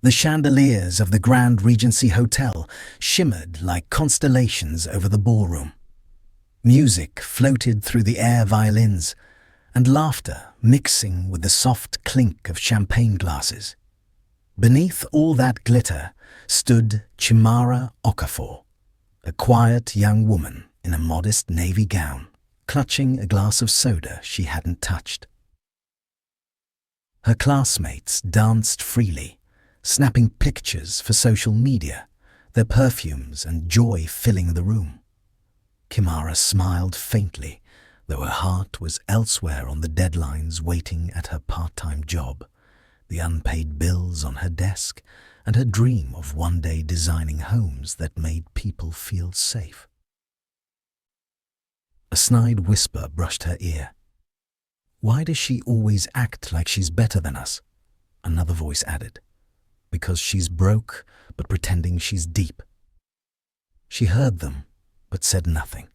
The chandeliers of the Grand Regency Hotel shimmered like constellations over the ballroom. Music floated through the air, violins, and laughter mixing with the soft clink of champagne glasses. Beneath all that glitter stood Chimara Okafor, a quiet young woman in a modest navy gown, clutching a glass of soda she hadn't touched. Her classmates danced freely, snapping pictures for social media, their perfumes and joy filling the room. Chimara smiled faintly, though her heart was elsewhere on the deadlines waiting at her part-time job, the unpaid bills on her desk, and her dream of one day designing homes that made people feel safe. A snide whisper brushed her ear. "Why does she always act like she's better than us?" Another voice added. "Because she's broke, but pretending she's deep." She heard them, but said nothing.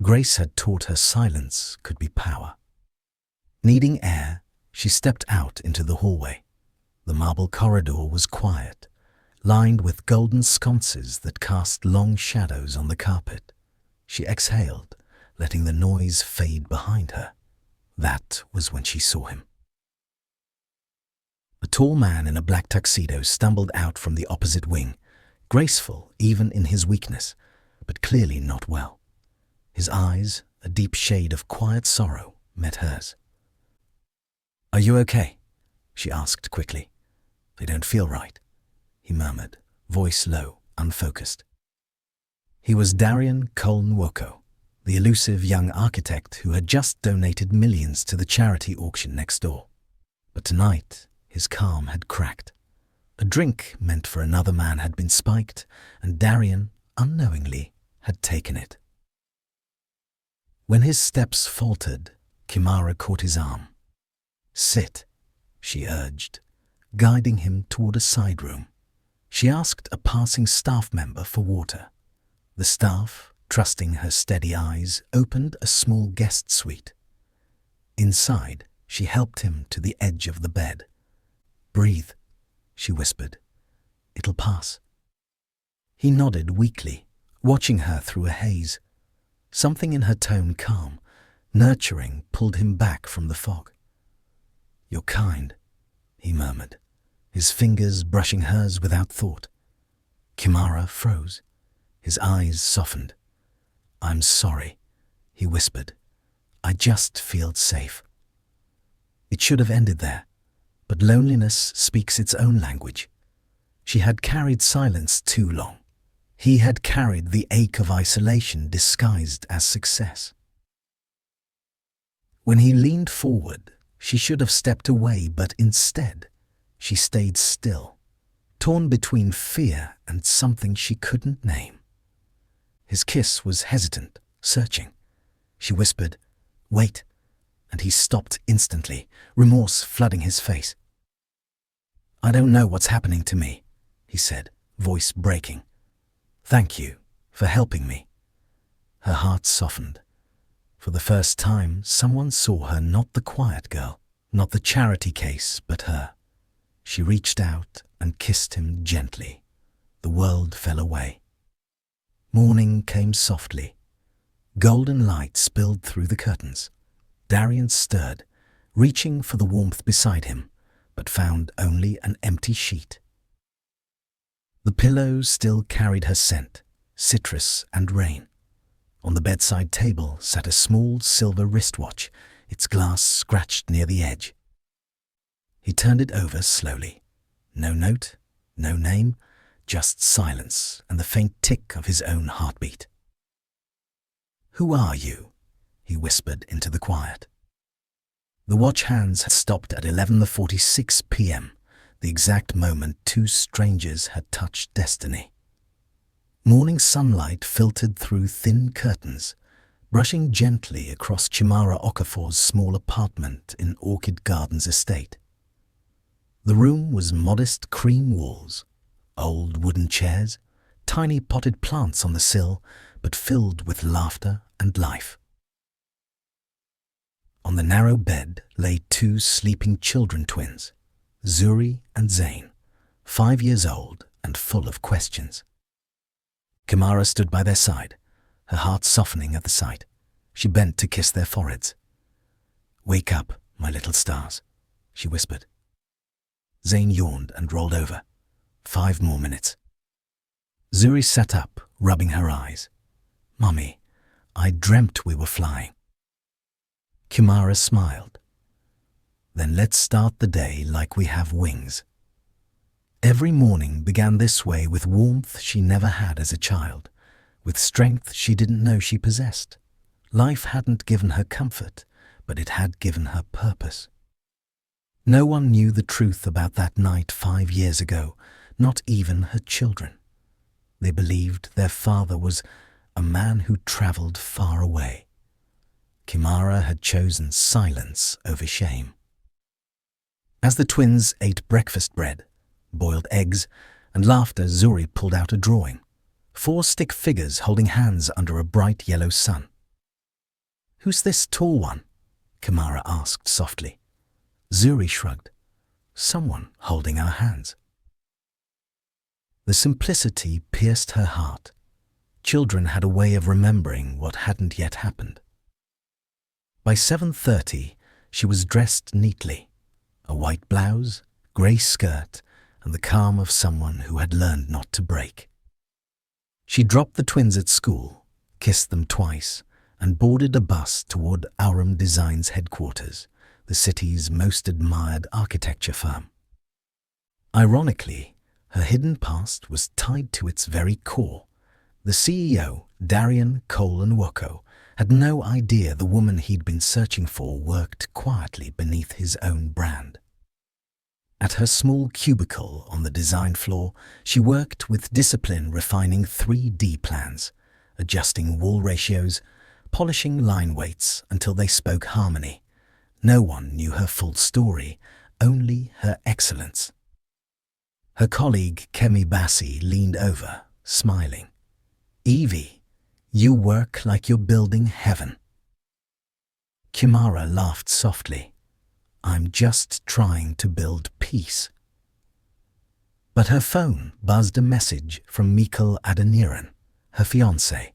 Grace had taught her silence could be power. Needing air, she stepped out into the hallway. The marble corridor was quiet, lined with golden sconces that cast long shadows on the carpet. She exhaled, letting the noise fade behind her. That was when she saw him. A tall man in a black tuxedo stumbled out from the opposite wing, graceful even in his weakness, but clearly not well. His eyes, a deep shade of quiet sorrow, met hers. "Are you okay?" she asked quickly. "They don't feel right," he murmured, voice low, unfocused. He was Darian Cole-Nwoko, the elusive young architect who had just donated millions to the charity auction next door. But tonight, his calm had cracked. A drink meant for another man had been spiked, and Darian, unknowingly, had taken it. When his steps faltered, Chimara caught his arm. "Sit," she urged, guiding him toward a side room. She asked a passing staff member for water. The staff, trusting her steady eyes, opened a small guest suite. Inside, she helped him to the edge of the bed. "Breathe," she whispered. "It'll pass." He nodded weakly, watching her through a haze. Something in her tone, calm, nurturing, pulled him back from the fog. "You're kind," he murmured, his fingers brushing hers without thought. Chimara froze. His eyes softened. "I'm sorry," he whispered. "I just feel safe." It should have ended there, but loneliness speaks its own language. She had carried silence too long. He had carried the ache of isolation disguised as success. When he leaned forward, she should have stepped away, but instead, she stayed still, torn between fear and something she couldn't name. His kiss was hesitant, searching. She whispered, "Wait," and he stopped instantly, remorse flooding his face. "I don't know what's happening to me," he said, voice breaking. "Thank you for helping me." Her heart softened. For the first time, someone saw her, not the quiet girl, not the charity case, but her. She reached out and kissed him gently. The world fell away. Morning came softly. Golden light spilled through the curtains. Darian stirred, reaching for the warmth beside him, but found only an empty sheet. The pillow still carried her scent, citrus and rain. On the bedside table sat a small silver wristwatch, its glass scratched near the edge. He turned it over slowly. No note, no name, just silence and the faint tick of his own heartbeat. "Who are you?" he whispered into the quiet. The watch hands had stopped at 11:46 p.m., the exact moment two strangers had touched destiny. Morning sunlight filtered through thin curtains, brushing gently across Chimara Okafor's small apartment in Orchid Gardens estate. The room was modest cream walls, old wooden chairs, tiny potted plants on the sill, but filled with laughter and life. On the narrow bed lay two sleeping children twins, Zuri and Zain, 5 years old and full of questions. Kimara stood by their side, her heart softening at the sight. She bent to kiss their foreheads. "Wake up, my little stars," she whispered. Zayn yawned and rolled over. 5 more minutes. Zuri sat up, rubbing her eyes. "Mummy, I dreamt we were flying." Kimara smiled. "Then let's start the day like we have wings." Every morning began this way, with warmth she never had as a child, with strength she didn't know she possessed. Life hadn't given her comfort, but it had given her purpose. No one knew the truth about that night 5 years ago, not even her children. They believed their father was a man who traveled far away. Kimara had chosen silence over shame. As the twins ate breakfast bread, boiled eggs, and laughed as Zuri pulled out a drawing. 4 stick figures holding hands under a bright yellow sun. "Who's this tall one?" Kimara asked softly. Zuri shrugged. "Someone holding our hands." The simplicity pierced her heart. Children had a way of remembering what hadn't yet happened. By 7:30, she was dressed neatly. A white blouse, grey skirt, and the calm of someone who had learned not to break. She dropped the twins at school, kissed them twice, and boarded a bus toward Aurum Design's headquarters, the city's most admired architecture firm. Ironically, her hidden past was tied to its very core. The CEO, Darian Colenwoko, had no idea the woman he'd been searching for worked quietly beneath his own brand. At her small cubicle on the design floor, she worked with discipline, refining 3D plans, adjusting wall ratios, polishing line weights until they spoke harmony. No one knew her full story, only her excellence. Her colleague, Kemi Bassi, leaned over, smiling. "Evie, you work like you're building heaven." Kimara laughed softly. "I'm just trying to build peace." But her phone buzzed a message from Mikkel Adeniran, her fiancé.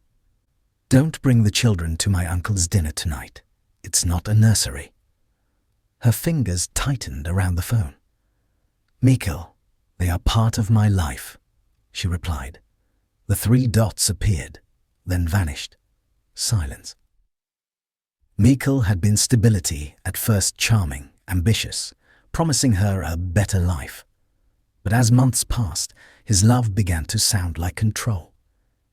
"Don't bring the children to my uncle's dinner tonight. It's not a nursery." Her fingers tightened around the phone. "Mikkel, they are part of my life," she replied. The 3 dots appeared, then vanished. Silence. Mikkel had been stability, at first charming, ambitious, promising her a better life. But as months passed, his love began to sound like control.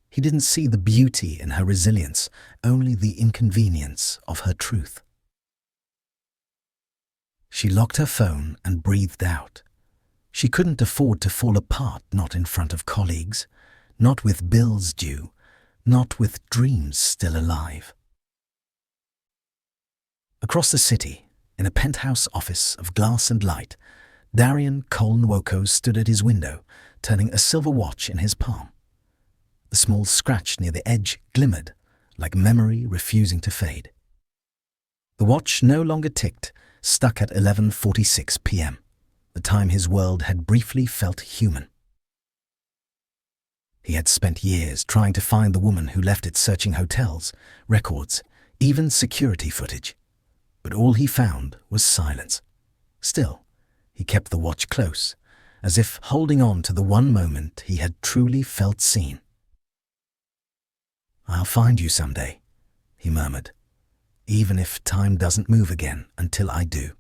He didn't see the beauty in her resilience, only the inconvenience of her truth. She locked her phone and breathed out. She couldn't afford to fall apart, not in front of colleagues, not with bills due, not with dreams still alive. Across the city, in a penthouse office of glass and light, Darian Colenwoko stood at his window, turning a silver watch in his palm. The small scratch near the edge glimmered, like memory refusing to fade. The watch no longer ticked, stuck at 11:46 p.m., the time his world had briefly felt human. He had spent years trying to find the woman who left it, searching hotels, records, even security footage. But all he found was silence. Still, he kept the watch close, as if holding on to the one moment he had truly felt seen. "I'll find you someday," he murmured, "even if time doesn't move again until I do."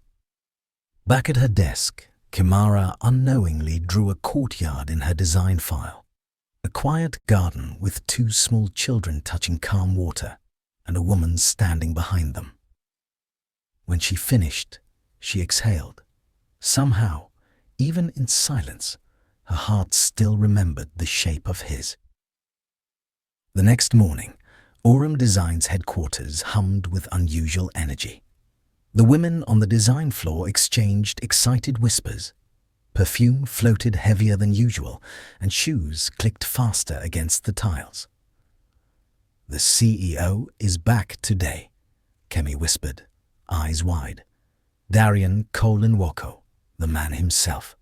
Back at her desk, Kimara unknowingly drew a courtyard in her design file. A quiet garden with 2 small children touching calm water, and a woman standing behind them. When she finished, she exhaled. Somehow, even in silence, her heart still remembered the shape of his. The next morning, Aurum Design's headquarters hummed with unusual energy. The women on the design floor exchanged excited whispers. Perfume floated heavier than usual, and shoes clicked faster against the tiles. "The CEO is back today," Kemi whispered, eyes wide. Darian Colenwoko, the man himself.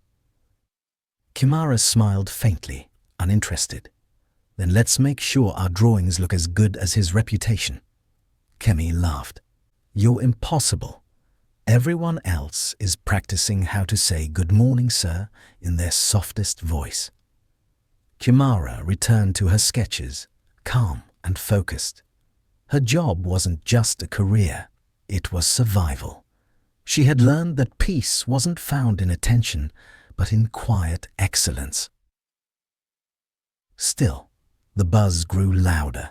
Kimara smiled faintly, uninterested. Then let's make sure our drawings look as good as his reputation. Kemi laughed. You're impossible. Everyone else is practicing how to say "Good morning, sir" in their softest voice. Kimara returned to her sketches, calm and focused. Her job wasn't just a career, it was survival. She had learned that peace wasn't found in attention, but in quiet excellence. Still, the buzz grew louder.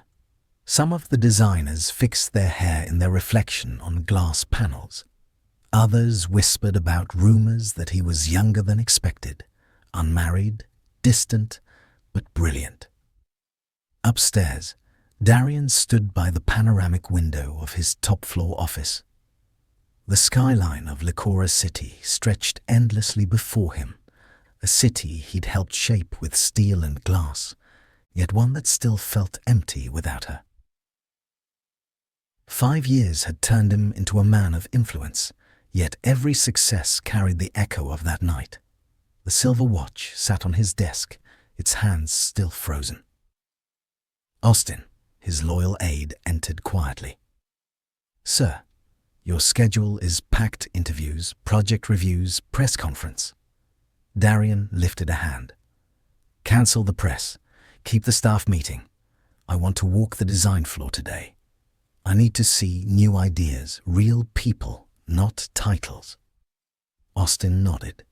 Some of the designers fixed their hair in their reflection on glass panels. Others whispered about rumors that he was younger than expected, unmarried, distant, but brilliant. Upstairs, Darian stood by the panoramic window of his top-floor office. The skyline of Licora City stretched endlessly before him, a city he'd helped shape with steel and glass, yet one that still felt empty without her. 5 years had turned him into a man of influence, yet every success carried the echo of that night. The silver watch sat on his desk, its hands still frozen. Austin, his loyal aide, entered quietly. "Sir, your schedule is packed: interviews, project reviews, press conference." Darian lifted a hand. "Cancel the press. Keep the staff meeting. I want to walk the design floor today. I need to see new ideas, real people, not titles." Austin nodded.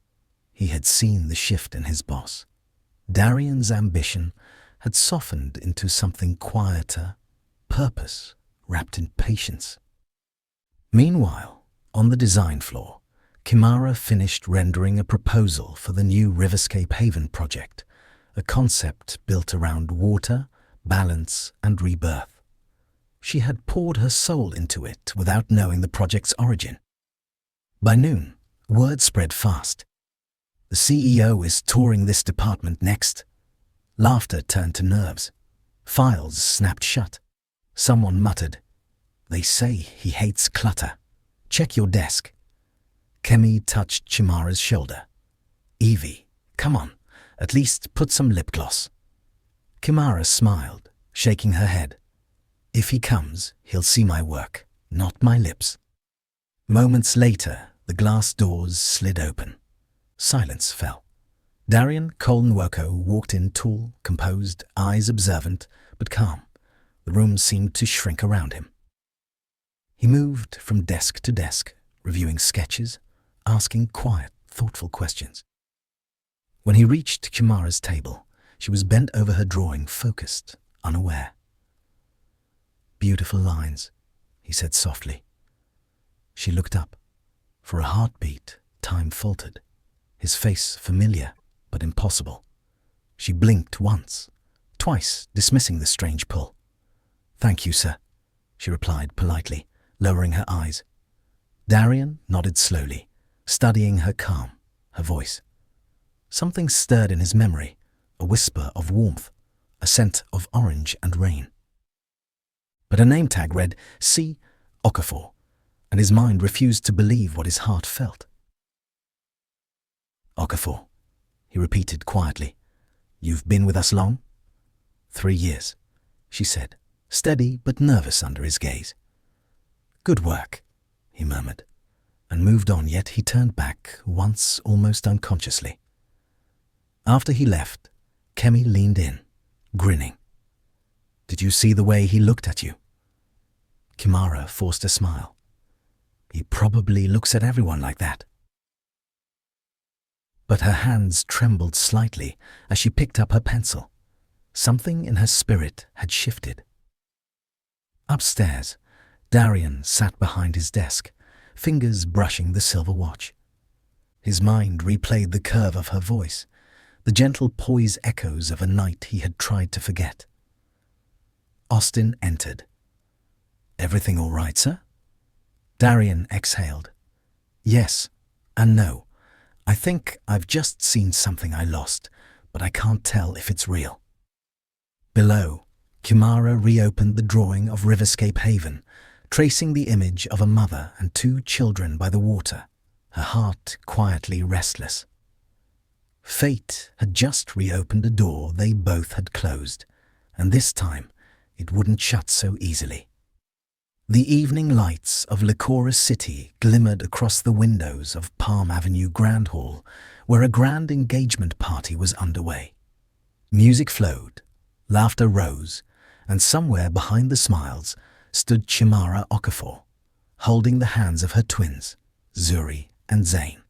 He had seen the shift in his boss. Darian's ambition had softened into something quieter, purpose wrapped in patience. Meanwhile, on the design floor, Kimara finished rendering a proposal for the new Riverscape Haven project, a concept built around water, balance, and rebirth. She had poured her soul into it without knowing the project's origin. By noon, word spread fast. "The CEO is touring this department next." Laughter turned to nerves. Files snapped shut. Someone muttered, "They say he hates clutter. Check your desk." Kemi touched Chimara's shoulder. "Evie, come on, at least put some lip gloss." Kimara smiled, shaking her head. "If he comes, he'll see my work, not my lips." Moments later, the glass doors slid open. Silence fell. Darian Kolnwoko walked in, tall, composed, eyes observant, but calm. The room seemed to shrink around him. He moved from desk to desk, reviewing sketches, asking quiet, thoughtful questions. When he reached Kimara's table, she was bent over her drawing, focused, unaware. "Beautiful lines," he said softly. She looked up. For a heartbeat, time faltered. His face familiar, but impossible. She blinked once, twice, dismissing the strange pull. "Thank you, sir," she replied politely, lowering her eyes. Darian nodded slowly, studying her calm, her voice. Something stirred in his memory, a whisper of warmth, a scent of orange and rain. But a name tag read C. Okafor, and his mind refused to believe what his heart felt. "Okafor," he repeated quietly. "You've been with us long?" 3 years, she said, steady but nervous under his gaze. "Good work," he murmured, and moved on, yet he turned back once, almost unconsciously. After he left, Kemi leaned in, grinning. "Did you see the way he looked at you?" Kimara forced a smile. "He probably looks at everyone like that." But her hands trembled slightly as she picked up her pencil. Something in her spirit had shifted. Upstairs, Darian sat behind his desk, fingers brushing the silver watch. His mind replayed the curve of her voice, the gentle poise echoes of a night he had tried to forget. Austin entered. "Everything all right, sir?" Darian exhaled. "Yes and no. I think I've just seen something I lost, but I can't tell if it's real." Below, Kimara reopened the drawing of Riverscape Haven, tracing the image of a mother and 2 children by the water, her heart quietly restless. Fate had just reopened a door they both had closed, and this time it wouldn't shut so easily. The evening lights of Licorice City glimmered across the windows of Palm Avenue Grand Hall, where a grand engagement party was underway. Music flowed, laughter rose, and somewhere behind the smiles stood Chimara Okafor, holding the hands of her twins, Zuri and Zayn.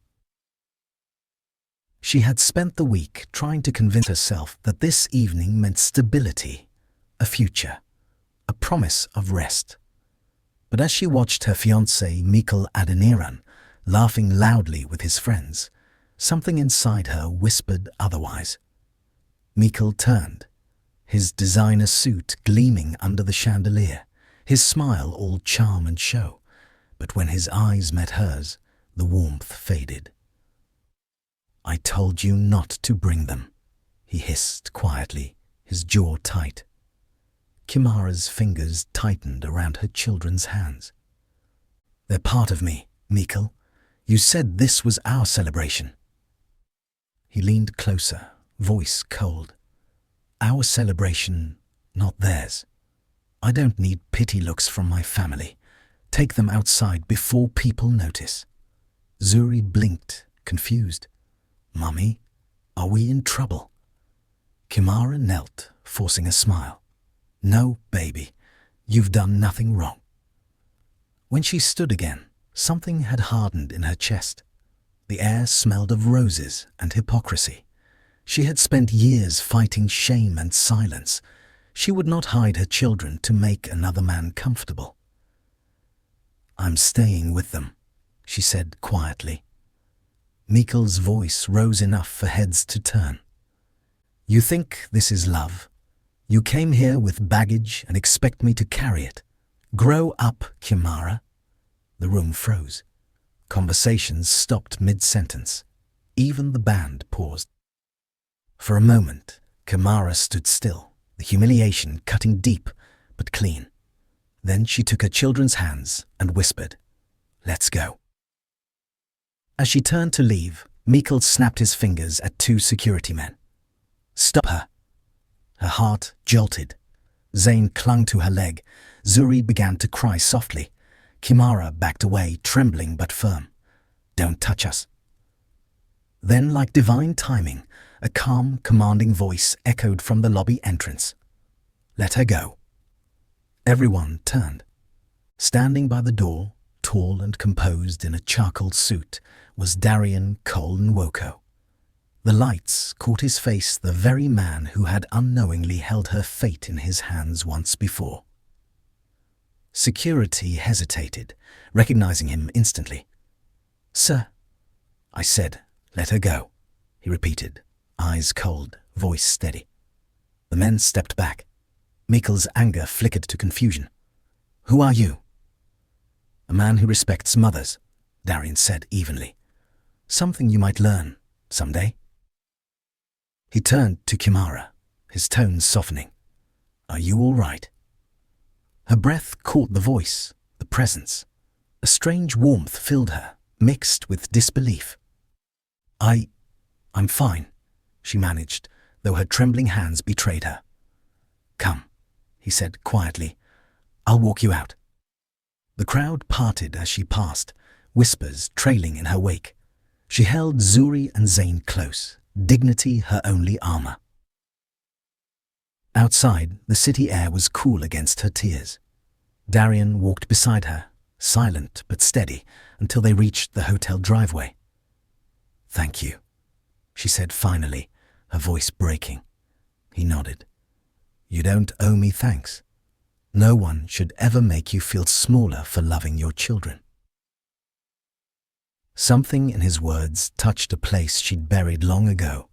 She had spent the week trying to convince herself that this evening meant stability, a future, a promise of rest. But as she watched her fiancé Mikkel Adeniran laughing loudly with his friends, something inside her whispered otherwise. Mikkel turned, his designer suit gleaming under the chandelier, his smile all charm and show. But when his eyes met hers, the warmth faded. "I told you not to bring them," he hissed quietly, his jaw tight. Kimara's fingers tightened around her children's hands. "They're part of me, Mikkel. You said this was our celebration." He leaned closer, voice cold. "Our celebration, not theirs. I don't need pity looks from my family. Take them outside before people notice." Zuri blinked, confused. "Mummy, are we in trouble?" Kimara knelt, forcing a smile. "No, baby, you've done nothing wrong." When she stood again, something had hardened in her chest. The air smelled of roses and hypocrisy. She had spent years fighting shame and silence. She would not hide her children to make another man comfortable. "I'm staying with them," she said quietly. Mikkel's voice rose enough for heads to turn. "You think this is love? You came here with baggage and expect me to carry it. Grow up, Kimara." The room froze. Conversations stopped mid-sentence. Even the band paused. For a moment, Kimara stood still, the humiliation cutting deep but clean. Then she took her children's hands and whispered, "Let's go." As she turned to leave, Mikkel snapped his fingers at two security men. "Stop her." Her heart jolted. Zayn clung to her leg. Zuri began to cry softly. Kimara backed away, trembling but firm. "Don't touch us." Then, like divine timing, a calm, commanding voice echoed from the lobby entrance. "Let her go." Everyone turned. Standing by the door, tall and composed in a charcoal suit, was Darian Cole Nwoko. The lights caught his face, the very man who had unknowingly held her fate in his hands once before. Security hesitated, recognizing him instantly. "Sir," I said, "let her go," he repeated, eyes cold, voice steady. The men stepped back. Mikkel's anger flickered to confusion. "Who are you?" "A man who respects mothers," Darian said evenly. "Something you might learn someday." He turned to Kimara, his tones softening. "Are you all right?" Her breath caught the voice, the presence. A strange warmth filled her, mixed with disbelief. I'm fine," she managed, though her trembling hands betrayed her. "Come," he said quietly. "I'll walk you out." The crowd parted as she passed, whispers trailing in her wake. She held Zuri and Zayn close, dignity her only armor. Outside, the city air was cool against her tears. Darian walked beside her, silent but steady, until they reached the hotel driveway. "Thank you," she said finally, her voice breaking. He nodded. "You don't owe me thanks. No one should ever make you feel smaller for loving your children." Something in his words touched a place she'd buried long ago,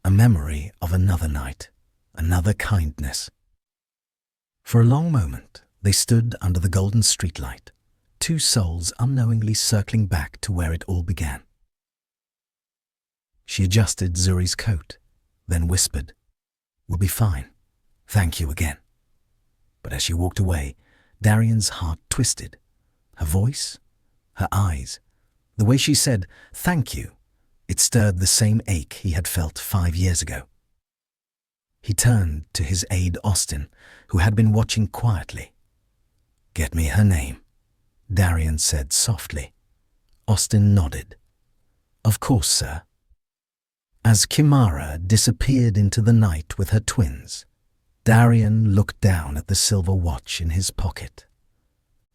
a memory of another night, another kindness. For a long moment, they stood under the golden streetlight, two souls unknowingly circling back to where it all began. She adjusted Zuri's coat, then whispered, "We'll be fine. Thank you again." But as she walked away, Darian's heart twisted. Her voice, her eyes, the way she said, "Thank you," It stirred the same ache he had felt 5 years ago. He turned to his aide Austin, who had been watching quietly. "Get me her name," Darian said softly. Austin nodded. "Of course, sir." As Kimara disappeared into the night with her twins, Darian looked down at the silver watch in his pocket.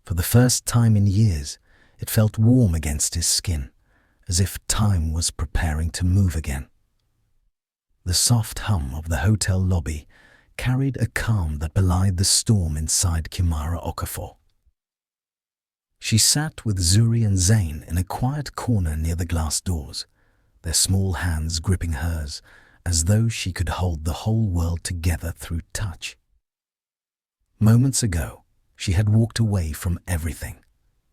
For the first time in years, it felt warm against his skin, as if time was preparing to move again. The soft hum of the hotel lobby carried a calm that belied the storm inside Kimara Okafor. She sat with Zuri and Zain in a quiet corner near the glass doors, their small hands gripping hers, as though she could hold the whole world together through touch. Moments ago, she had walked away from everything: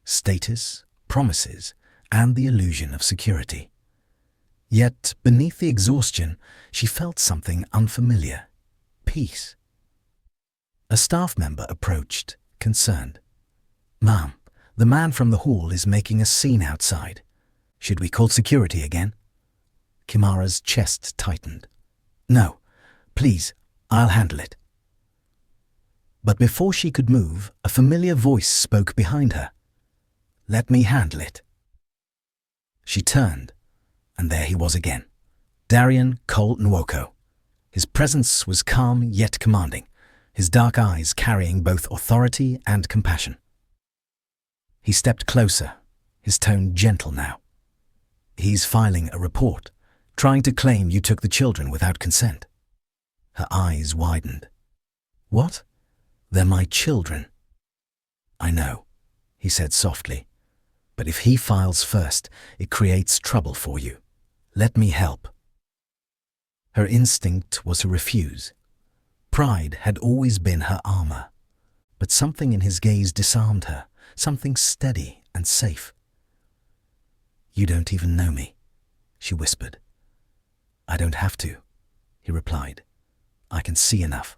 status, promises, and the illusion of security. Yet, beneath the exhaustion, she felt something unfamiliar: peace. A staff member approached, concerned. "Ma'am, the man from the hall is making a scene outside. Should we call security again?" Kimara's chest tightened. "No, please, I'll handle it." But before she could move, a familiar voice spoke behind her. "Let me handle it." She turned, and there he was again, Darian Cole Nwoko. His presence was calm yet commanding, his dark eyes carrying both authority and compassion. He stepped closer, his tone gentle now. "He's filing a report, trying to claim you took the children without consent." Her eyes widened. "What? They're my children." "I know," he said softly. "But if he files first, it creates trouble for you. Let me help." Her instinct was to refuse. Pride had always been her armor. But something in his gaze disarmed her, something steady and safe. "You don't even know me," she whispered. "I don't have to," he replied. "I can see enough."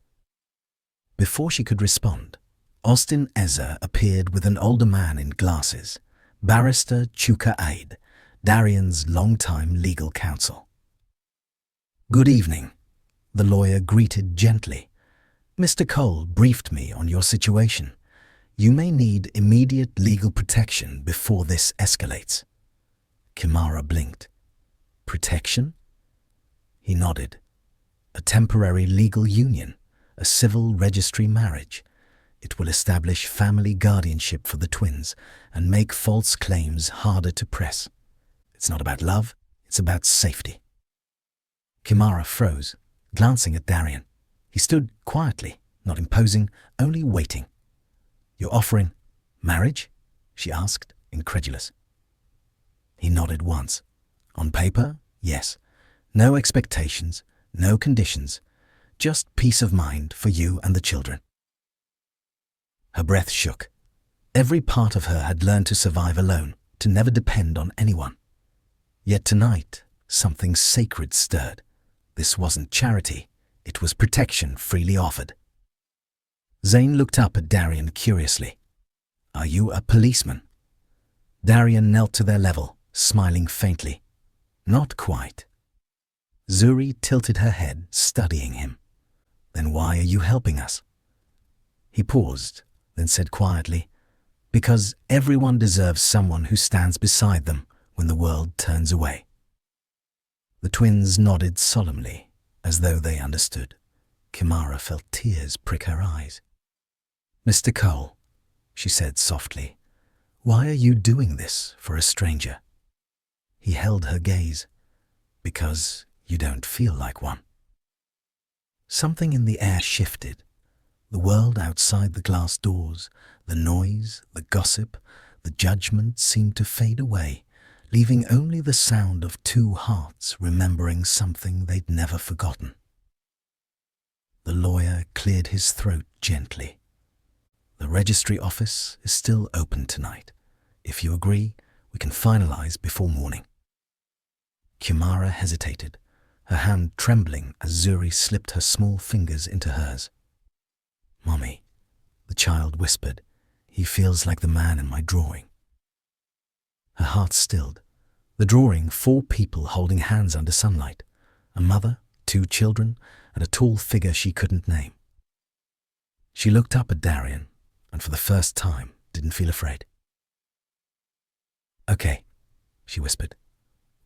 Before she could respond, Austin Eza appeared with an older man in glasses, Barrister Chuka Aid, Darian's longtime legal counsel. "Good evening," the lawyer greeted gently. "Mr. Cole briefed me on your situation. You may need immediate legal protection before this escalates." Kimara blinked. "Protection?" He nodded. "A temporary legal union, a civil registry marriage. It will establish family guardianship for the twins and make false claims harder to press. It's not about love, it's about safety." Kimara froze, glancing at Darian. He stood quietly, not imposing, only waiting. "You're offering marriage?" she asked, incredulous. He nodded once. "On paper, yes. No expectations, no conditions, just peace of mind for you and the children." Her breath shook. Every part of her had learned to survive alone, to never depend on anyone. Yet tonight, something sacred stirred. This wasn't charity, it was protection freely offered. Zain looked up at Darian curiously. "Are you a policeman?" Darian knelt to their level, smiling faintly. "Not quite." Zuri tilted her head, studying him. "Then why are you helping us?" He paused, then said quietly, "Because everyone deserves someone who stands beside them when the world turns away." The twins nodded solemnly, as though they understood. Kimara felt tears prick her eyes. "Mr. Cole," she said softly, "why are you doing this for a stranger?" He held her gaze. "Because you don't feel like one." Something in the air shifted. The world outside the glass doors, the noise, the gossip, the judgment seemed to fade away, leaving only the sound of two hearts remembering something they'd never forgotten. The lawyer cleared his throat gently. "The registry office is still open tonight. If you agree, we can finalize before morning." Kimara hesitated, her hand trembling as Zuri slipped her small fingers into hers. "Mommy," the child whispered, "he feels like the man in my drawing." Her heart stilled. The drawing, 4 people holding hands under sunlight. A mother, 2 children, and a tall figure she couldn't name. She looked up at Darian, and for the first time didn't feel afraid. "Okay," she whispered.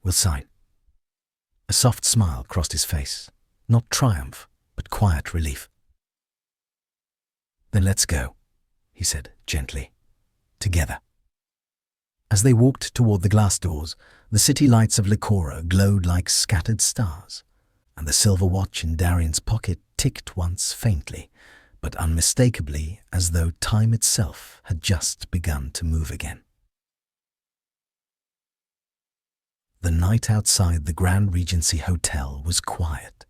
"We'll sign." A soft smile crossed his face, not triumph, but quiet relief. "Then let's go," he said gently. "Together." As they walked toward the glass doors, the city lights of Licora glowed like scattered stars, and the silver watch in Darian's pocket ticked once faintly, but unmistakably, as though time itself had just begun to move again. The night outside the Grand Regency Hotel was quiet,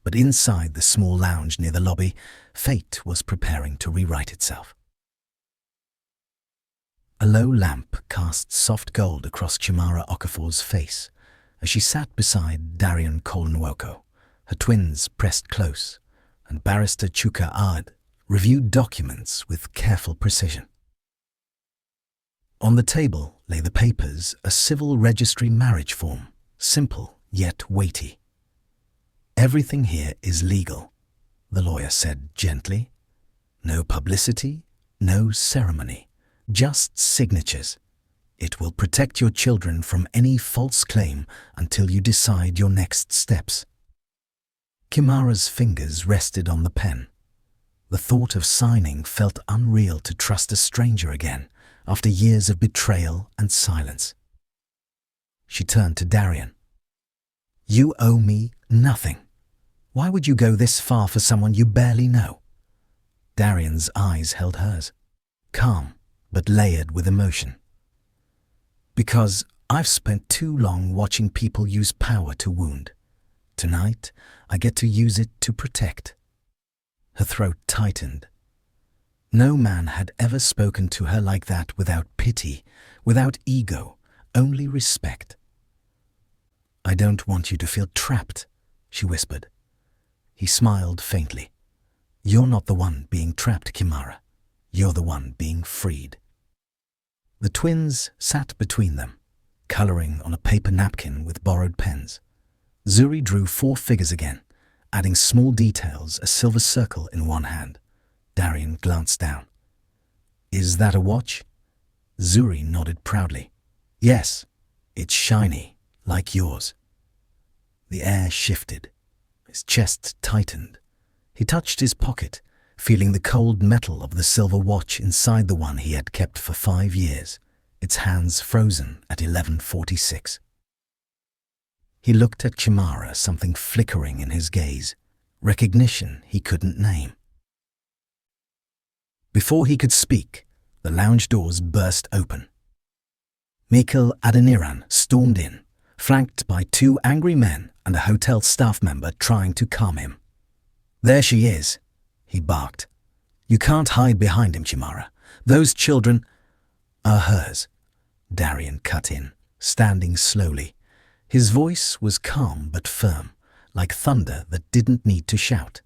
but inside the small lounge near the lobby, fate was preparing to rewrite itself. A low lamp cast soft gold across Chimara Okafor's face as she sat beside Darian Kolnwoko, her twins pressed close, and Barrister Chuka Ad reviewed documents with careful precision. On the table lay the papers, a civil registry marriage form, simple yet weighty. "Everything here is legal," the lawyer said gently. "No publicity, no ceremony, just signatures. It will protect your children from any false claim until you decide your next steps." Kimara's fingers rested on the pen. The thought of signing felt unreal to trust a stranger again after years of betrayal and silence. She turned to Darian. "You owe me nothing. Why would you go this far for someone you barely know?" Darian's eyes held hers, calm but layered with emotion. "Because I've spent too long watching people use power to wound. Tonight, I get to use it to protect." Her throat tightened. No man had ever spoken to her like that, without pity, without ego, only respect. "I don't want you to feel trapped," she whispered. He smiled faintly. "You're not the one being trapped, Kimara. You're the one being freed." The twins sat between them, coloring on a paper napkin with borrowed pens. Zuri drew 4 figures again, adding small details, a silver circle in one hand. Darian glanced down. "Is that a watch?" Zuri nodded proudly. "Yes, it's shiny, like yours." The air shifted. His chest tightened. He touched his pocket, feeling the cold metal of the silver watch inside the one he had kept for 5 years, its hands frozen at 11:46. He looked at Chimara, something flickering in his gaze, recognition he couldn't name. Before he could speak, the lounge doors burst open. Mikhail Adeniran stormed in, flanked by 2 angry men and a hotel staff member trying to calm him. "There she is," he barked. "You can't hide behind him, Chimara. Those children are hers." Darian cut in, standing slowly. His voice was calm but firm, like thunder that didn't need to shout.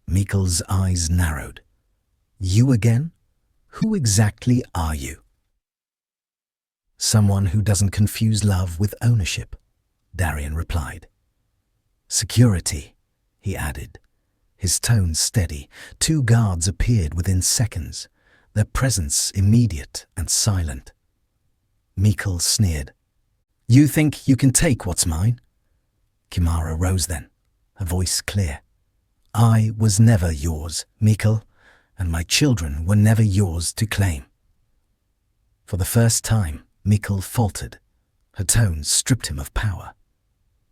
Mikhail's eyes narrowed. "You again? Who exactly are you?" "Someone who doesn't confuse love with ownership," Darian replied. "Security," he added, his tone steady. 2 guards appeared within seconds, their presence immediate and silent. Mikhail sneered. "You think you can take what's mine?" Kimara rose then, her voice clear. "I was never yours, Mikhail, and my children were never yours to claim." For the first time, Mikhail faltered. Her tone stripped him of power.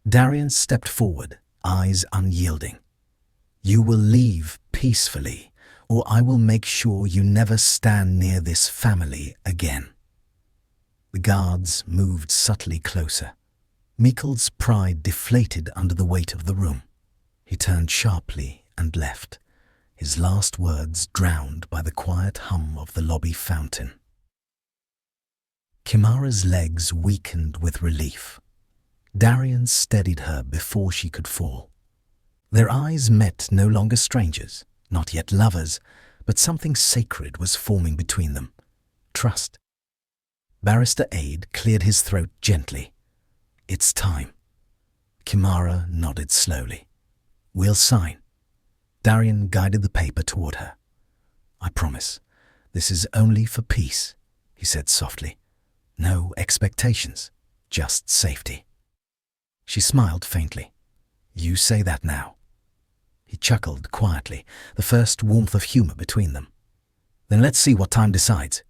Darian stepped forward, eyes unyielding. "You will leave peacefully, or I will make sure you never stand near this family again." The guards moved subtly closer. Mikhail's pride deflated under the weight of the room. He turned sharply and left, his last words drowned by the quiet hum of the lobby fountain. Kimara's legs weakened with relief. Darian steadied her before she could fall. Their eyes met, no longer strangers, not yet lovers, but something sacred was forming between them. Trust. Barrister Aid cleared his throat gently. It's time. Kimara nodded slowly. We'll sign. Darian guided the paper toward her. I promise, this is only for peace, he said softly. No expectations, just safety. She smiled faintly. You say that now. He chuckled quietly, the first warmth of humor between them. Then let's see what time decides.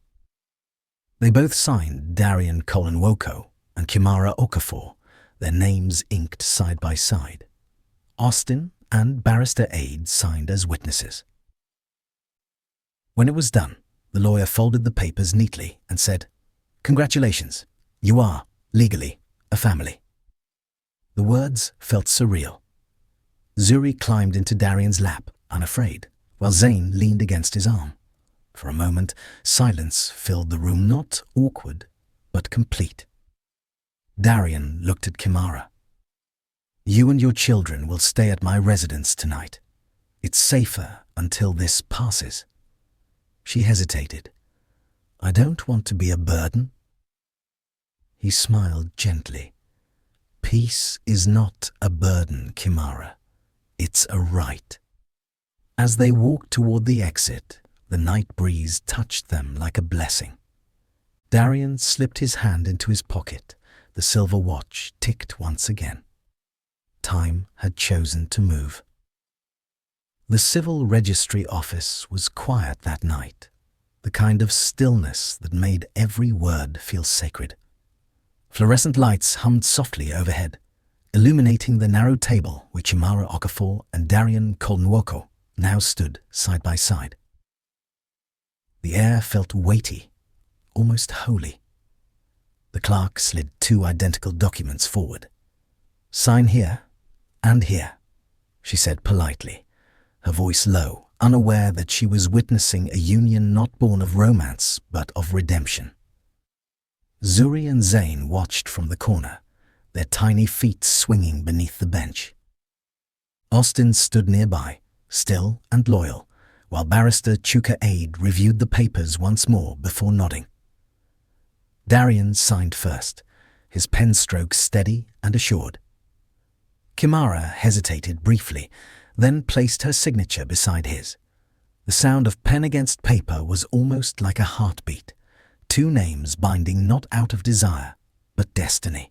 They both signed Darian Kolenwoko and Kimara Okafor, their names inked side by side. Austin and Barrister Aid signed as witnesses. When it was done, the lawyer folded the papers neatly and said, Congratulations, you are, legally, a family. The words felt surreal. Zuri climbed into Darian's lap, unafraid, while Zane leaned against his arm. For a moment, silence filled the room, not awkward, but complete. Darian looked at Kimara. You and your children will stay at my residence tonight. It's safer until this passes. She hesitated. I don't want to be a burden. He smiled gently. Peace is not a burden, Kimara. It's a right. As they walked toward the exit, the night breeze touched them like a blessing. Darian slipped his hand into his pocket. The silver watch ticked once again. Time had chosen to move. The civil registry office was quiet that night, the kind of stillness that made every word feel sacred. Fluorescent lights hummed softly overhead, illuminating the narrow table where Kimara Okafor and Darian Kolenwoko now stood side by side. The air felt weighty, almost holy. The clerk slid 2 identical documents forward. Sign here and here, she said politely, her voice low, unaware that she was witnessing a union not born of romance but of redemption. Zuri and Zane watched from the corner, their tiny feet swinging beneath the bench. Austin stood nearby, still and loyal, while Barrister Chuka Aid reviewed the papers once more before nodding. Darian signed first, his pen stroke steady and assured. Kimara hesitated briefly, then placed her signature beside his. The sound of pen against paper was almost like a heartbeat, 2 names binding not out of desire, but destiny.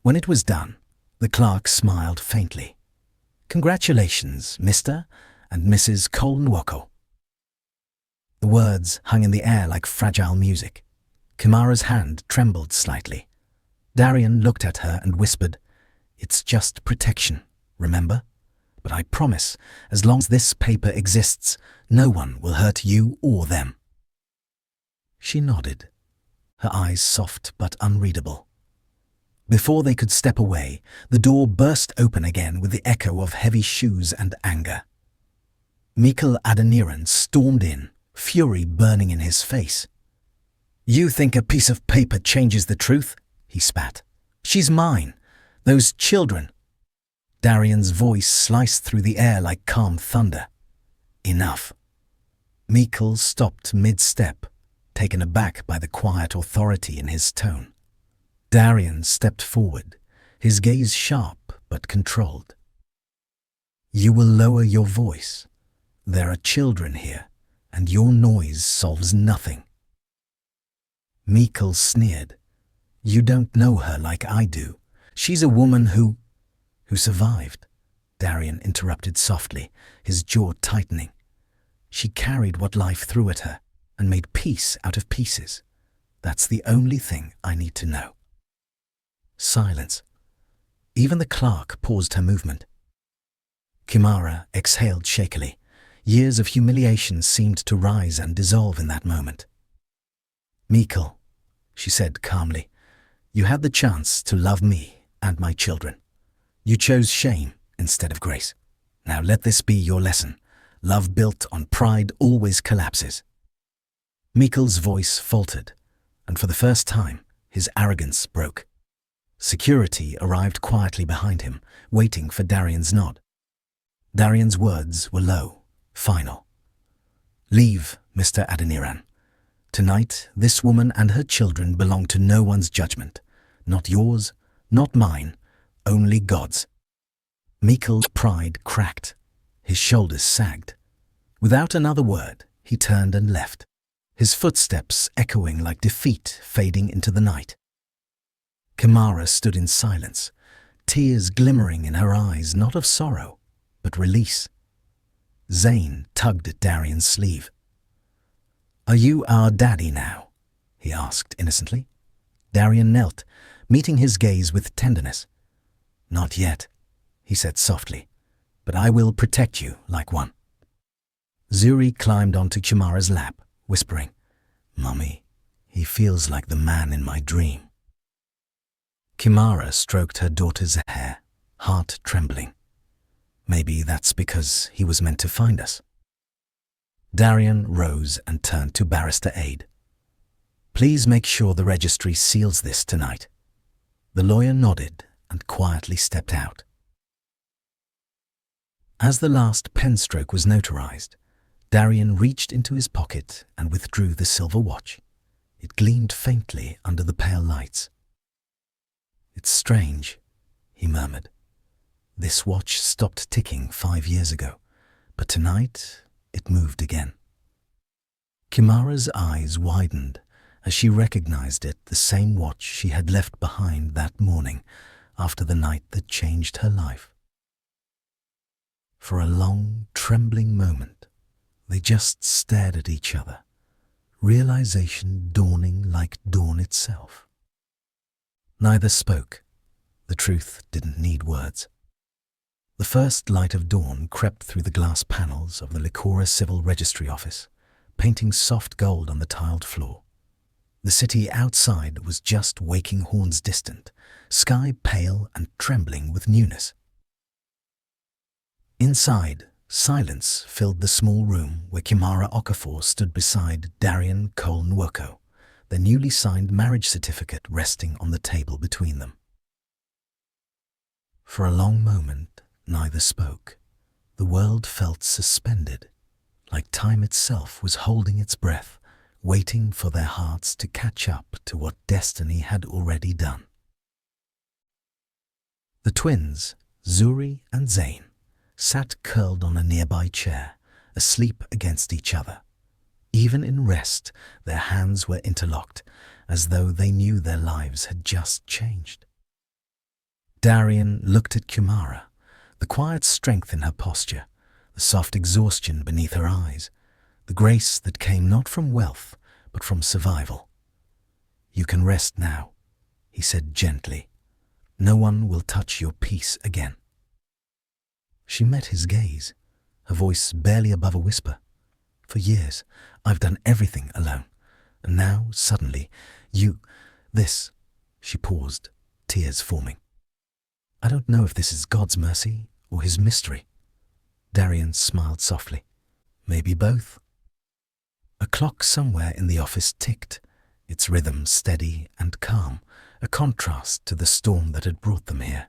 When it was done, the clerk smiled faintly. Congratulations, Mr. and Mrs. Kolenwoko. The words hung in the air like fragile music. Kimara's hand trembled slightly. Darian looked at her and whispered, It's just protection, remember? But I promise, as long as this paper exists, no one will hurt you or them. She nodded, her eyes soft but unreadable. Before they could step away, the door burst open again with the echo of heavy shoes and anger. Mikhail Adeniran stormed in, fury burning in his face. You think a piece of paper changes the truth? He spat. She's mine. Those children. Darian's voice sliced through the air like calm thunder. Enough. Mikhail stopped mid-step, taken aback by the quiet authority in his tone. Darian stepped forward, his gaze sharp but controlled. You will lower your voice. There are children here, and your noise solves nothing. Mikhail sneered. You don't know her like I do. She's a woman who survived, Darian interrupted softly, his jaw tightening. She carried what life threw at her and made peace out of pieces. That's the only thing I need to know. Silence. Even the clerk paused her movement. Kimara exhaled shakily. Years of humiliation seemed to rise and dissolve in that moment. Mikhail, she said calmly, you had the chance to love me and my children. You chose shame instead of grace. Now let this be your lesson. Love built on pride always collapses. Mikhail's voice faltered, and for the first time, his arrogance broke. Security arrived quietly behind him, waiting for Darian's nod. Darian's words were low, final. Leave, Mr. Adeniran. Tonight, this woman and her children belong to no one's judgment. Not yours, not mine, only God's. Mikkel's pride cracked. His shoulders sagged. Without another word, he turned and left, his footsteps echoing like defeat fading into the night. Kimara stood in silence, tears glimmering in her eyes, not of sorrow, but release. Zane tugged at Darian's sleeve. "Are you our daddy now?" he asked innocently. Darian knelt, meeting his gaze with tenderness. "Not yet," he said softly, "but I will protect you like one." Zuri climbed onto Kimara's lap, whispering, "Mummy, he feels like the man in my dream." Kimara stroked her daughter's hair, heart trembling. "Maybe that's because he was meant to find us." Darian rose and turned to Barrister Aide. "Please make sure the registry seals this tonight." The lawyer nodded and quietly stepped out. As the last pen stroke was notarized, Darian reached into his pocket and withdrew the silver watch. It gleamed faintly under the pale lights. "It's strange," he murmured. "This watch stopped ticking 5 years ago, but tonight it moved again." Kimara's eyes widened as she recognized it, the same watch she had left behind that morning after the night that changed her life. For a long, trembling moment, they just stared at each other, realization dawning like dawn itself. Neither spoke. The truth didn't need words. The first light of dawn crept through the glass panels of the Licora Civil Registry office, painting soft gold on the tiled floor. The city outside was just waking horns distant, sky pale and trembling with newness. Inside, silence filled the small room where Kimara Okafor stood beside Darian Cole Nwoko, their newly signed marriage certificate resting on the table between them. For a long moment, neither spoke. The world felt suspended, like time itself was holding its breath, waiting for their hearts to catch up to what destiny had already done. The twins, Zuri and Zane, sat curled on a nearby chair, asleep against each other. Even in rest, their hands were interlocked, as though they knew their lives had just changed. Darian looked at Kimara, the quiet strength in her posture, the soft exhaustion beneath her eyes, the grace that came not from wealth, but from survival. "You can rest now," he said gently. "No one will touch your peace again." She met his gaze, her voice barely above a whisper. "For years, I've done everything alone, and now, suddenly, this." She paused, tears forming. "I don't know if this is God's mercy or his mystery." Darian smiled softly. "Maybe both." A clock somewhere in the office ticked, its rhythm steady and calm, a contrast to the storm that had brought them here.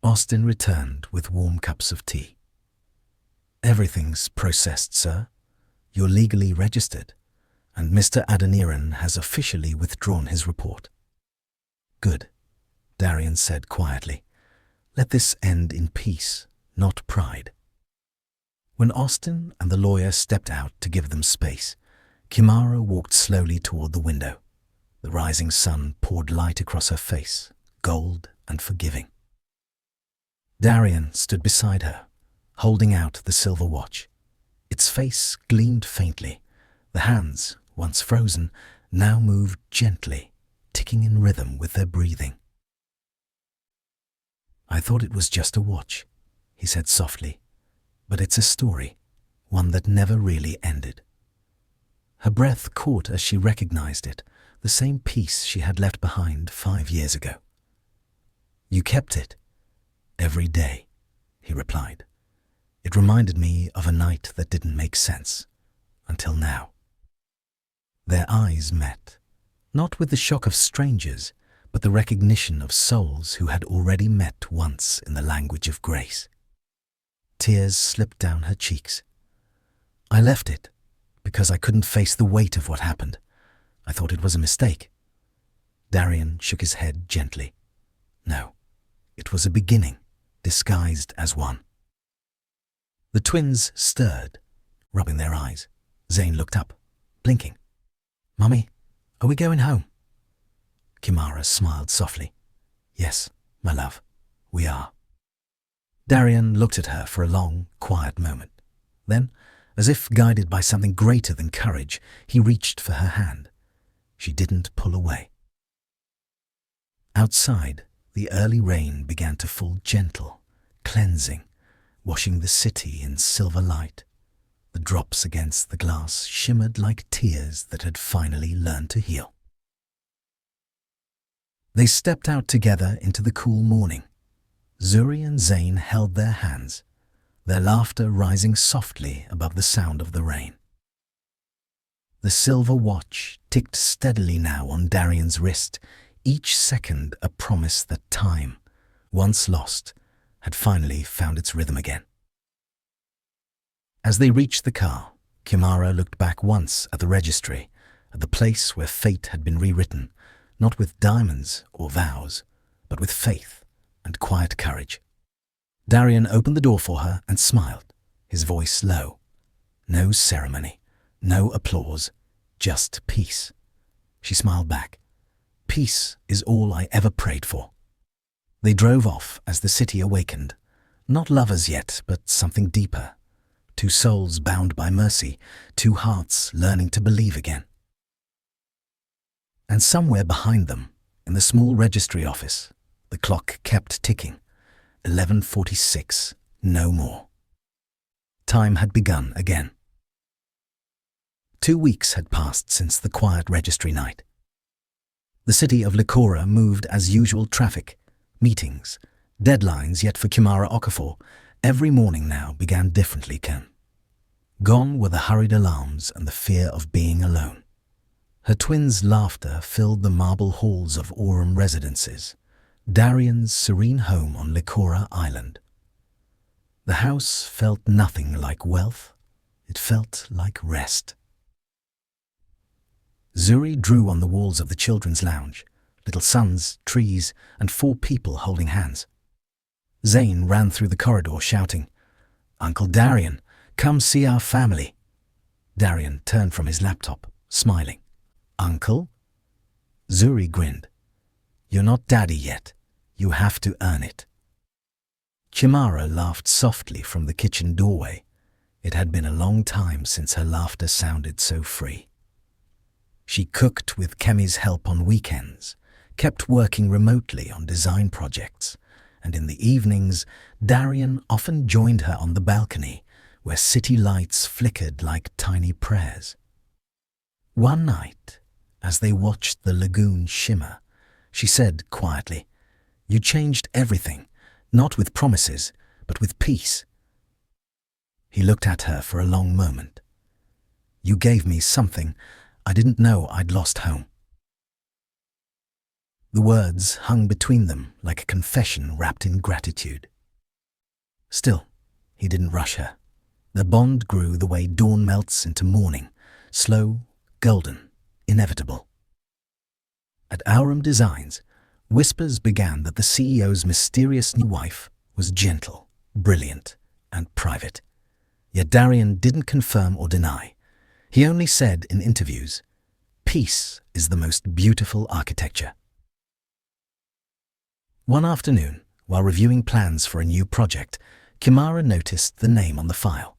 Austin returned with warm cups of tea. "Everything's processed, sir. You're legally registered, and Mr. Adoniran has officially withdrawn his report." "Good," Darian said quietly. "Let this end in peace, not pride." When Austin and the lawyer stepped out to give them space, Kimara walked slowly toward the window. The rising sun poured light across her face, gold and forgiving. Darian stood beside her, holding out the silver watch. Its face gleamed faintly. The hands, once frozen, now moved gently, ticking in rhythm with their breathing. "I thought it was just a watch," he said softly, "but it's a story, one that never really ended." Her breath caught as she recognized it, the same piece she had left behind 5 years ago. "You kept it?" "Every day," he replied. "It reminded me of a night that didn't make sense, until now." Their eyes met, not with the shock of strangers, but the recognition of souls who had already met once in the language of grace. Tears slipped down her cheeks. "I left it, because I couldn't face the weight of what happened. I thought it was a mistake. Darian shook his head gently. No, it was a beginning, disguised as one. The twins stirred, rubbing their eyes. Zane looked up, blinking. Mummy, are we going home? Kimara smiled softly. Yes, my love, we are. Darian looked at her for a long, quiet moment. Then, as if guided by something greater than courage, he reached for her hand. She didn't pull away. Outside, the early rain began to fall gentle, cleansing, washing the city in silver light. The drops against the glass shimmered like tears that had finally learned to heal. They stepped out together into the cool morning. Zuri and Zane held their hands, their laughter rising softly above the sound of the rain. The silver watch ticked steadily now on Darian's wrist, each second a promise that time, once lost, had finally found its rhythm again. As they reached the car, Kimara looked back once at the registry, at the place where fate had been rewritten, not with diamonds or vows, but with faith and quiet courage. Darian opened the door for her and smiled, his voice low. No ceremony, no applause, just peace. She smiled back. Peace is all I ever prayed for. They drove off as the city awakened, not lovers yet, but something deeper. Two souls bound by mercy, two hearts learning to believe again. And somewhere behind them, in the small registry office, the clock kept ticking. 11:46, no more. Time had begun again. 2 weeks had passed since the quiet registry night. The city of Likora moved as usual traffic, meetings, deadlines, yet for Kimara Okafor, every morning now began differently. Gone were the hurried alarms and the fear of being alone. Her twins' laughter filled the marble halls of Aurum residences, Darian's serene home on Likora Island. The house felt nothing like wealth, it felt like rest. Zuri drew on the walls of the children's lounge, little suns, trees, and 4 people holding hands. Zane ran through the corridor shouting, "Uncle Darian, come see our family." Darian turned from his laptop, smiling. "Uncle?" Zuri grinned. "You're not daddy yet. You have to earn it." Kimara laughed softly from the kitchen doorway. It had been a long time since her laughter sounded so free. She cooked with Kemi's help on weekends, kept working remotely on design projects, and in the evenings, Darian often joined her on the balcony, where city lights flickered like tiny prayers. One night, as they watched the lagoon shimmer, she said quietly, "You changed everything, not with promises, but with peace." He looked at her for a long moment. "You gave me something I didn't know I'd lost home." The words hung between them like a confession wrapped in gratitude. Still, he didn't rush her. Their bond grew the way dawn melts into morning, slow, golden, inevitable. At Aurum Designs, whispers began that the CEO's mysterious new wife was gentle, brilliant, and private. Yet Darian didn't confirm or deny. He only said in interviews, "Peace is the most beautiful architecture." One afternoon, while reviewing plans for a new project, Kimara noticed the name on the file.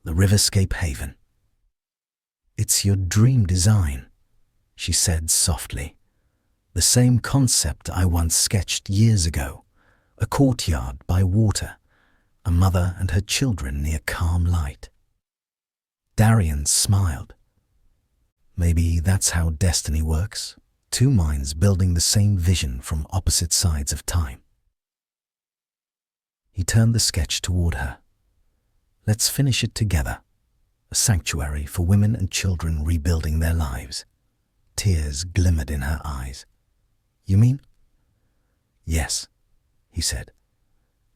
The Riverscape Haven. "It's your dream design," she said softly. "The same concept I once sketched years ago. A courtyard by water, a mother and her children near calm light." Darian smiled. Maybe that's how destiny works. 2 minds building the same vision from opposite sides of time. He turned the sketch toward her. "Let's finish it together. A sanctuary for women and children rebuilding their lives." Tears glimmered in her eyes. "You mean?" "Yes," he said.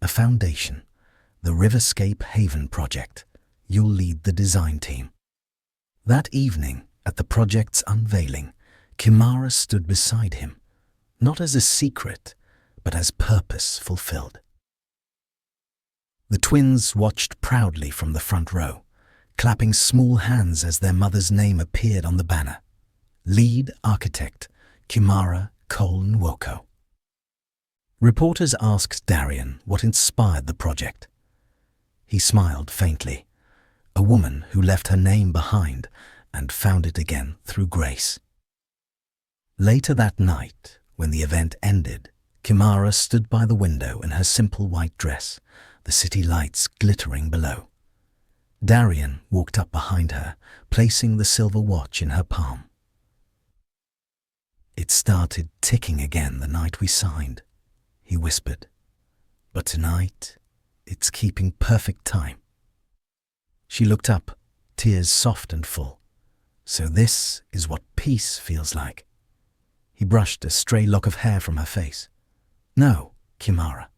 "A foundation, the Riverscape Haven project. You'll lead the design team." That evening, at the project's unveiling, Kimara stood beside him, not as a secret, but as purpose fulfilled. The twins watched proudly from the front row, clapping small hands as their mother's name appeared on the banner. Lead architect, Kimara Nwoko. Reporters asked Darian what inspired the project. He smiled faintly. A woman who left her name behind and found it again through grace. Later that night, when the event ended, Kimara stood by the window in her simple white dress, the city lights glittering below. Darian walked up behind her, placing the silver watch in her palm. "It started ticking again the night we signed," he whispered. "But tonight, it's keeping perfect time." She looked up, tears soft and full. "So this is what peace feels like." He brushed a stray lock of hair from her face. "No, Kimara.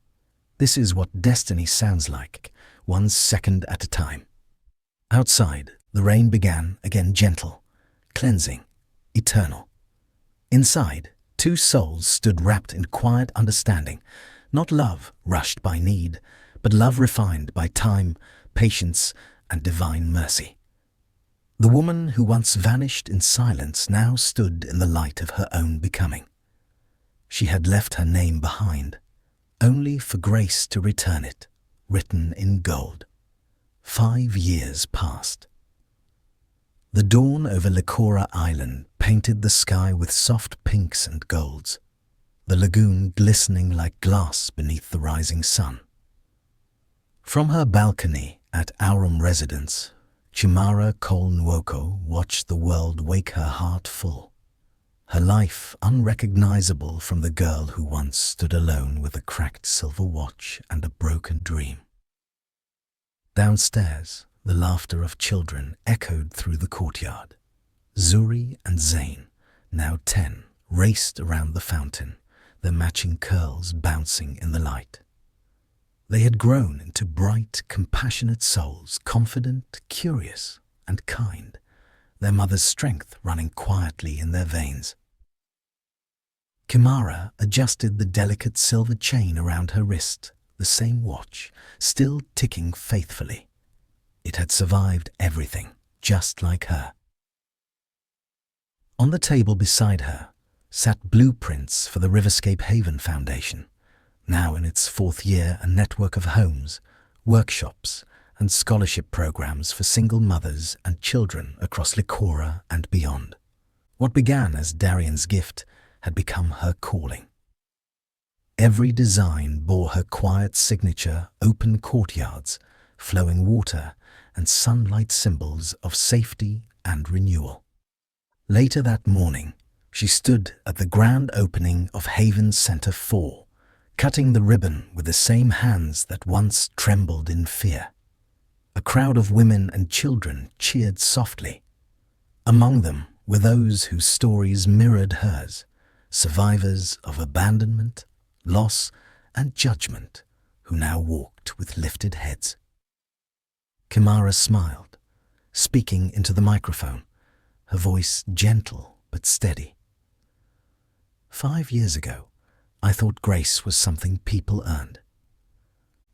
This is what destiny sounds like, 1 second at a time." Outside, the rain began again, gentle, cleansing, eternal. Inside, 2 souls stood wrapped in quiet understanding, not love rushed by need, but love refined by time, patience, and divine mercy. The woman who once vanished in silence now stood in the light of her own becoming. She had left her name behind, only for grace to return it, written in gold. 5 years passed. The dawn over Likora Island painted the sky with soft pinks and golds, the lagoon glistening like glass beneath the rising sun. From her balcony at Aurum residence, Kimara Nwoko watched the world wake, her heart full, her life unrecognizable from the girl who once stood alone with a cracked silver watch and a broken dream. Downstairs, the laughter of children echoed through the courtyard. Zuri and Zain, now 10, raced around the fountain, their matching curls bouncing in the light. They had grown into bright, compassionate souls, confident, curious, and kind, their mother's strength running quietly in their veins. Kimara adjusted the delicate silver chain around her wrist, the same watch, still ticking faithfully. It had survived everything, just like her. On the table beside her sat blueprints for the Riverscape Haven Foundation, now in its 4th year, a network of homes, workshops, and scholarship programs for single mothers and children across Likora and beyond. What began as Darian's gift had become her calling. Every design bore her quiet signature: open courtyards, flowing water, and sunlight, symbols of safety and renewal. Later that morning, she stood at the grand opening of Haven Center 4, cutting the ribbon with the same hands that once trembled in fear. A crowd of women and children cheered softly. Among them were those whose stories mirrored hers, survivors of abandonment, loss, and judgment, who now walked with lifted heads. Kimara smiled, speaking into the microphone, her voice gentle but steady. 5 years ago, I thought grace was something people earned.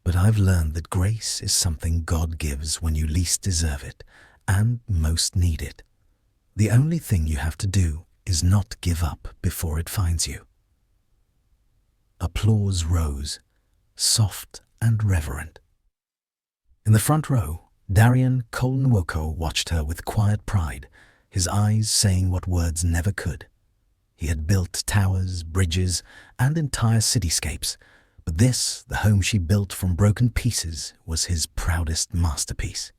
But I've learned that grace is something God gives when you least deserve it and most need it. The only thing you have to do is not give up before it finds you. Applause rose, soft and reverent. In the front row, Darian Nwoko watched her with quiet pride, his eyes saying what words never could. He had built towers, bridges, and entire cityscapes, but this, the home she built from broken pieces, was his proudest masterpiece.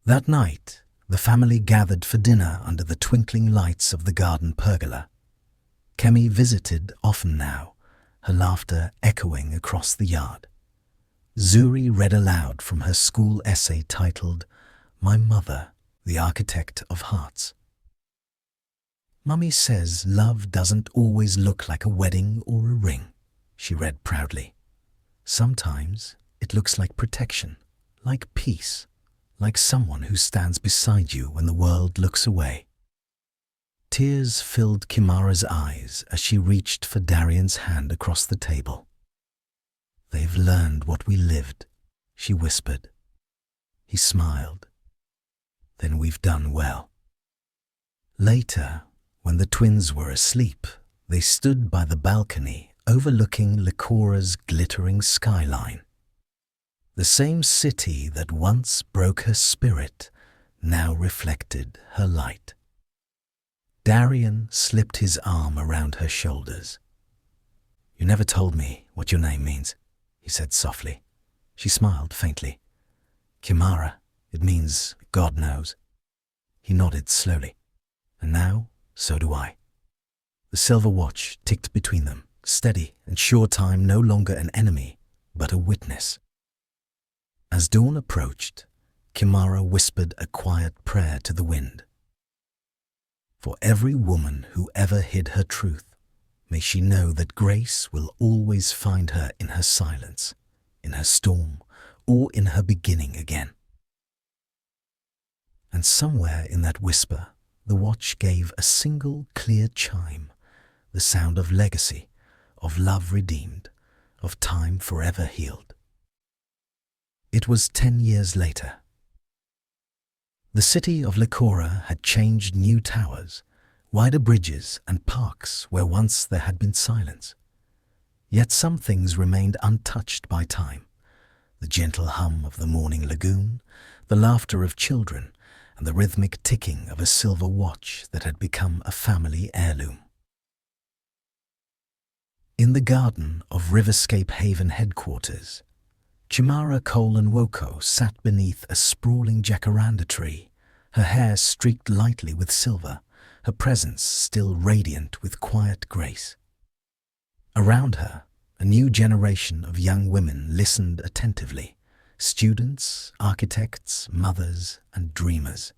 That night, the family gathered for dinner under the twinkling lights of the garden pergola. Kemi visited often now, her laughter echoing across the yard. Zuri read aloud from her school essay titled, "My Mother, the Architect of Hearts." "Mummy says love doesn't always look like a wedding or a ring," she read proudly. "Sometimes it looks like protection, like peace, like someone who stands beside you when the world looks away. Tears filled Kimara's eyes as she reached for Darian's hand across the table. "They've learned what we lived," she whispered. He smiled. "Then we've done well." Later, when the twins were asleep, they stood by the balcony overlooking Likora's glittering skyline. The same city that once broke her spirit now reflected her light. Darian slipped his arm around her shoulders. "You never told me what your name means," he said softly. She smiled faintly. "Kimara, it means God knows." He nodded slowly. "And now, so do I." The silver watch ticked between them, steady and sure, time no longer an enemy, but a witness. As dawn approached, Kimara whispered a quiet prayer to the wind. "For every woman who ever hid her truth, may she know that grace will always find her in her silence, in her storm, or in her beginning again." And somewhere in that whisper, the watch gave a single clear chime, the sound of legacy, of love redeemed, of time forever healed. It was 10 years later. The city of Likora had changed new towers, wider bridges and parks where once there had been silence. Yet some things remained untouched by time. The gentle hum of the morning lagoon, the laughter of children, and the rhythmic ticking of a silver watch that had become a family heirloom. In the garden of Riverscape Haven headquarters, Chimara Woko sat beneath a sprawling jacaranda tree, her hair streaked lightly with silver, her presence still radiant with quiet grace. Around her, a new generation of young women listened attentively, students, architects, mothers, and dreamers.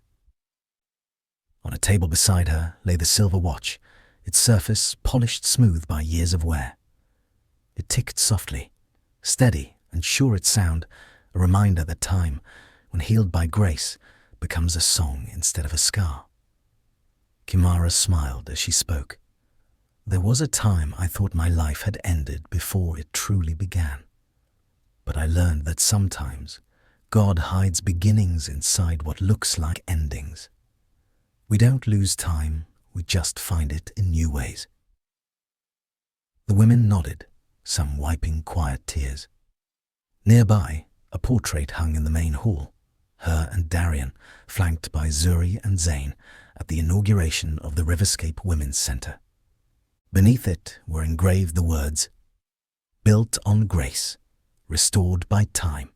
On a table beside her lay the silver watch, its surface polished smooth by years of wear. It ticked softly, steady and sure its sound, a reminder that time, when healed by grace, becomes a song instead of a scar. Kimara smiled as she spoke. "There was a time I thought my life had ended before it truly began. But I learned that sometimes God hides beginnings inside what looks like endings. We don't lose time, we just find it in new ways." The women nodded, some wiping quiet tears. Nearby, a portrait hung in the main hall, her and Darian, flanked by Zuri and Zane at the inauguration of the Riverscape Women's Center. Beneath it were engraved the words, "Built on grace, restored by time."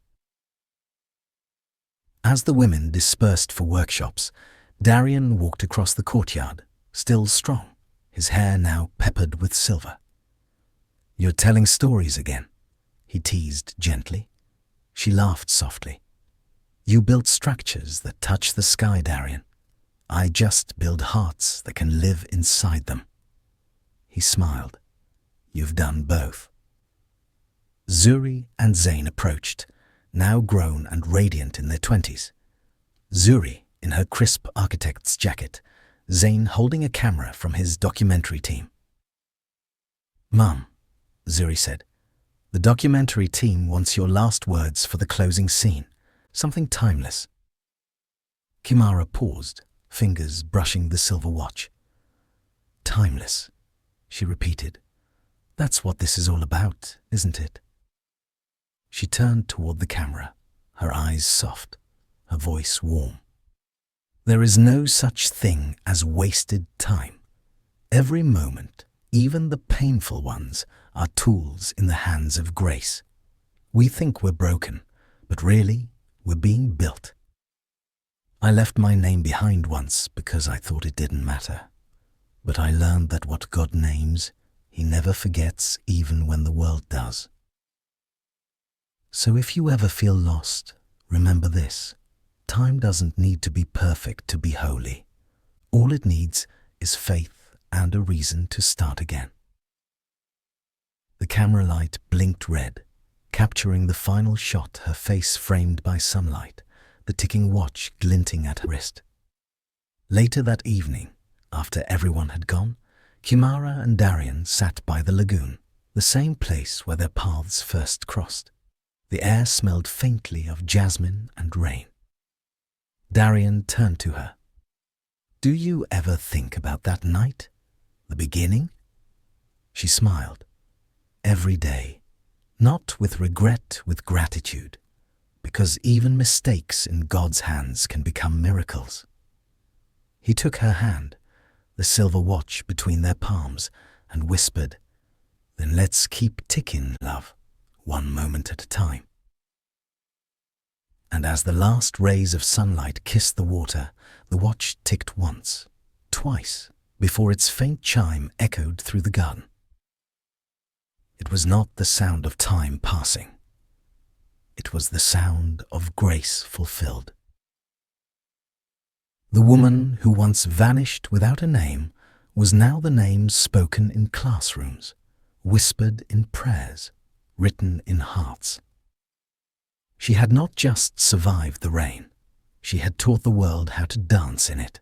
As the women dispersed for workshops, Darian walked across the courtyard, still strong, his hair now peppered with silver. "You're telling stories again," he teased gently. She laughed softly. "You build structures that touch the sky, Darian. I just build hearts that can live inside them." He smiled. "You've done both." Zuri and Zane approached, now grown and radiant in their 20s. Zuri in her crisp architect's jacket, Zane holding a camera from his documentary team. "Mum," Zuri said, "the documentary team wants your last words for the closing scene, something timeless." Kimara paused, fingers brushing the silver watch. "Timeless," she repeated. "That's what this is all about, isn't it?" She turned toward the camera, her eyes soft, her voice warm. "There is no such thing as wasted time. Every moment, even the painful ones, are tools in the hands of grace. We think we're broken, but really, we're being built. I left my name behind once because I thought it didn't matter. But I learned that what God names, He never forgets even when the world does. So if you ever feel lost, remember this. Time doesn't need to be perfect to be holy. All it needs is faith and a reason to start again." The camera light blinked red, capturing the final shot, her face framed by sunlight, the ticking watch glinting at her wrist. Later that evening, after everyone had gone, Kimara and Darian sat by the lagoon, the same place where their paths first crossed. The air smelled faintly of jasmine and rain. Darian turned to her. "Do you ever think about that night? The beginning?" She smiled. "Every day. Not with regret, with gratitude. Because even mistakes in God's hands can become miracles." He took her hand, the silver watch between their palms, and whispered, "Then let's keep ticking, love, one moment at a time." And as the last rays of sunlight kissed the water, the watch ticked once, twice, before its faint chime echoed through the garden. It was not the sound of time passing. It was the sound of grace fulfilled. The woman who once vanished without a name was now the name spoken in classrooms, whispered in prayers, written in hearts. She had not just survived the rain, she had taught the world how to dance in it.